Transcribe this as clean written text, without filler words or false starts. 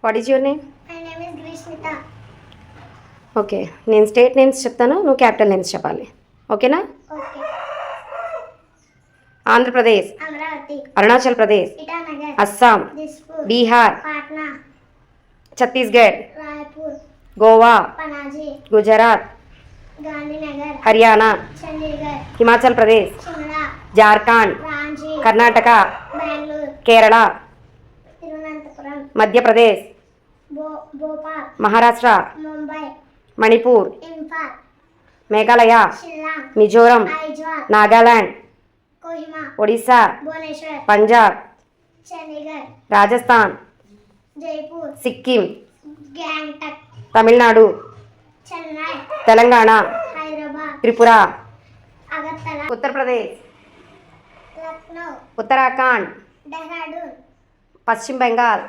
What is your name? My name is Grishmita. Okay, నేను state names చెప్తాను, నువ్వు capital names చెప్పాలి. ఓకేనా? Okay. Andhra Pradesh, Amravati. Arunachal Pradesh, Itanagar. Assam, Dispur. Bihar, Patna. Chhattisgarh, Raipur. Goa, Panaji. Gujarat, Gandhinagar. Haryana, Chandigarh. Himachal Pradesh, Shimla. Jharkhand, Ranchi. Karnataka, Bangalore. Kerala, Tirunanthapuram. Madhya Pradesh, Bhopal. Maharashtra, Mumbai. Manipur, Imphal. Meghalaya, Shillong. Mizoram, Aizawl. Nagaland, Kohima. Odisha, Bhubaneswar. Punjab, Chandigarh. Rajasthan, Jaipur. Sikkim, Gangtok. Tamil Nadu, Chennai. Telangana, Hyderabad. Tripura, Agartala. Uttar Pradesh, Lucknow. Uttarakhand, Dehradun. పశ్చిమ బెంగాల్,